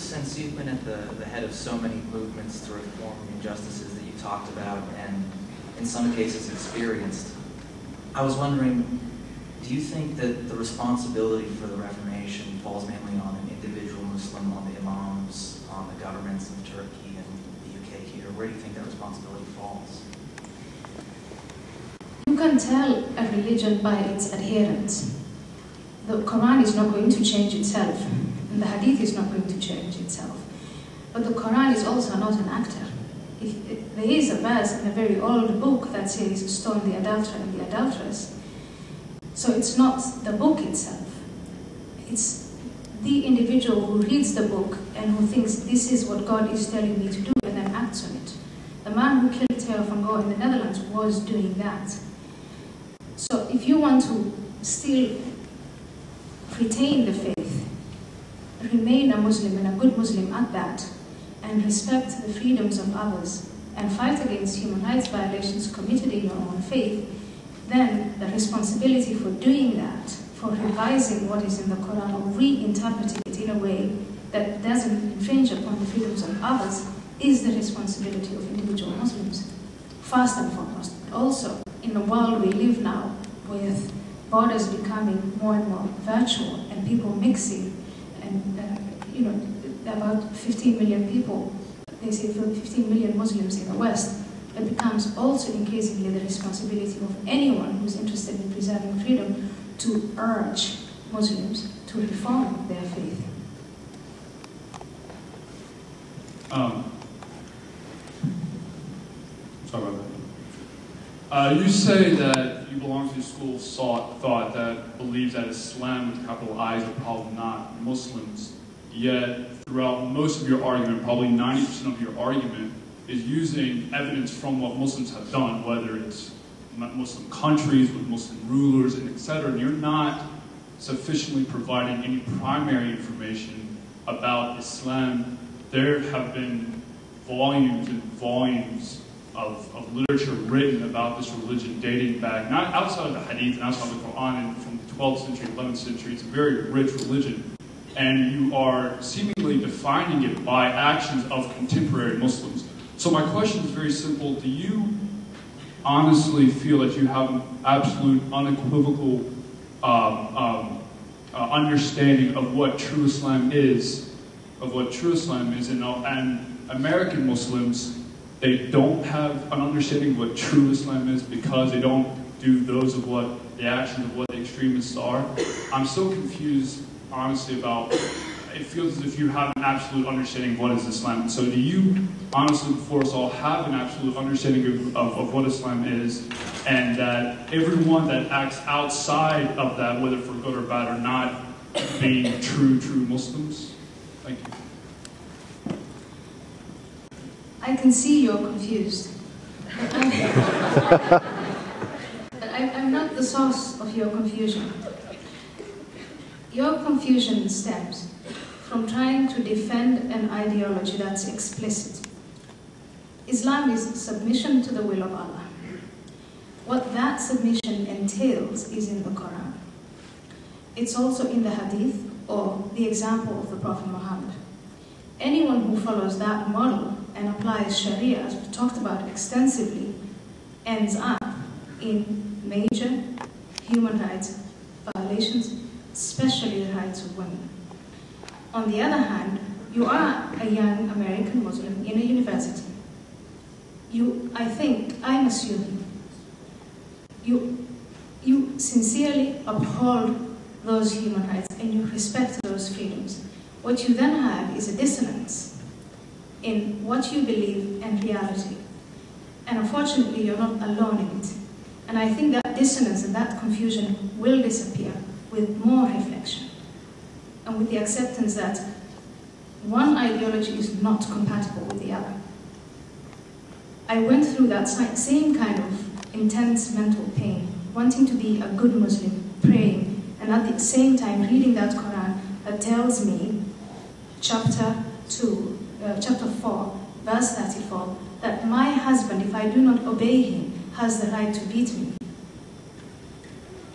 since you've been at the head of so many movements to reform injustices that you talked about and in some cases experienced, I was wondering, do you think that the responsibility for the Reformation falls mainly on an individual Muslim, on the imams, on the governments of Turkey and the UK here? Where do you think that responsibility falls? You can tell a religion by its adherents. The Quran is not going to change itself, and the Hadith is not going to change itself. But the Quran is also not an actor. There is a verse in a very old book that says, stone the adulterer and the adulteress. So it's not the book itself. It's the individual who reads the book and who thinks this is what God is telling me to do and then acts on it. The man who killed Theo van Gogh in the Netherlands was doing that. So if you want to still retain the faith, remain a Muslim and a good Muslim at that, and respect the freedoms of others, and fight against human rights violations committed in your own faith, then the responsibility for doing that, for revising what is in the Quran or reinterpreting it in a way that doesn't infringe upon the freedoms of others, is the responsibility of individual Muslims, first and foremost. Also, in the world we live now, with borders becoming more and more virtual and people mixing, and about 15 million people, they say 15 million Muslims in the West, it becomes also increasingly the responsibility of anyone who's interested in preserving freedom to urge Muslims to reform their faith. Sorry about that. You say that you belong to a school of thought that believes that Islam with capital I is a problem, not Muslims. Yet, throughout most of your argument, probably 90% of your argument, is using evidence from what Muslims have done, whether it's Muslim countries with Muslim rulers, and etc. And you're not sufficiently providing any primary information about Islam. There have been volumes and volumes of literature written about this religion dating back, not outside of the Hadith and outside of the Quran, and from the 12th century, 11th century. It's a very rich religion. And you are seemingly defining it by actions of contemporary Muslims. So my question is very simple. Do you honestly feel that you have an absolute, unequivocal understanding of what true Islam is, and American Muslims, they don't have an understanding of what true Islam is because they don't do the actions of what the extremists are? I'm so confused, honestly, about, it feels as if you have an absolute understanding of what is Islam. So do you, honestly, before us all, have an absolute understanding of what Islam is, and that everyone that acts outside of that, whether for good or bad, are not being true Muslims? Thank you. I can see you're confused. But I'm not the source of your confusion. Your confusion stems from trying to defend an ideology that's explicit. Islam is submission to the will of Allah. What that submission entails is in the Quran. It's also in the Hadith, or the example of the Prophet Muhammad. Anyone who follows that model and applies Sharia, as we've talked about extensively, ends up in major human rights violations, especially the rights of women. On the other hand, you are a young American Muslim in a university. I'm assuming, you sincerely uphold those human rights and you respect those freedoms. What you then have is a dissonance in what you believe and reality. And unfortunately, you're not alone in it. And I think that dissonance and that confusion will disappear with more reflection and with the acceptance that one ideology is not compatible with the other. I went through that same kind of intense mental pain, wanting to be a good Muslim, praying, and at the same time reading that Quran that tells me, chapter 4, verse 34, that my husband, if I do not obey him, has the right to beat me.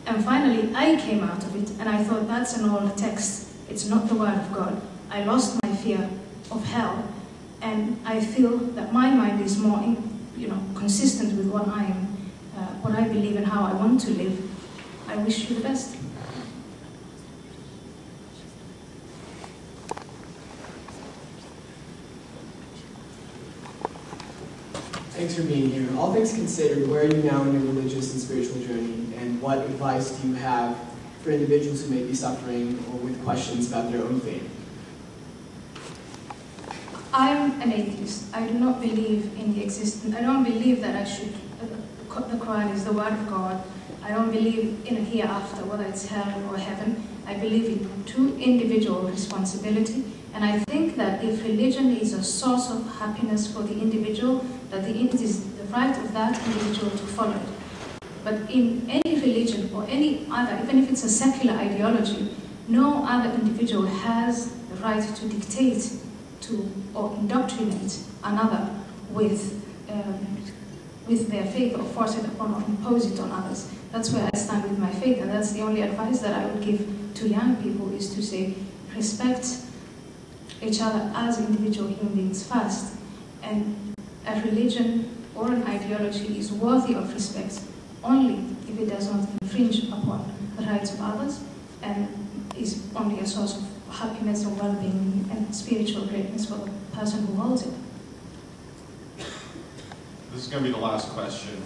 And finally, I came out of it, and I thought, that's an old text. It's not the word of God. I lost my fear of hell. And I feel that my mind is more, consistent with what I am, what I believe and how I want to live. I wish you the best. Thanks for being here. All things considered, where are you now in your religious and spiritual journey, and what advice do you have for individuals who may be suffering or with questions about their own faith? I'm an atheist. I do not believe in the existence. I don't believe that the Quran is the word of God. I don't believe in a hereafter, whether it's hell or heaven. I believe in true individual responsibility. And I think that if religion is a source of happiness for the individual, that it is the right of that individual to follow it. But in any religion or any other, even if it's a secular ideology, no other individual has the right to dictate to or indoctrinate another with their faith or force it upon or impose it on others. That's where I stand with my faith, and that's the only advice that I would give to young people, is to say, respect each other as individual human beings first. And a religion or an ideology is worthy of respect only if it does not infringe upon the rights of others and is only a source of happiness and well-being and spiritual greatness for the person who holds it. This is going to be the last question.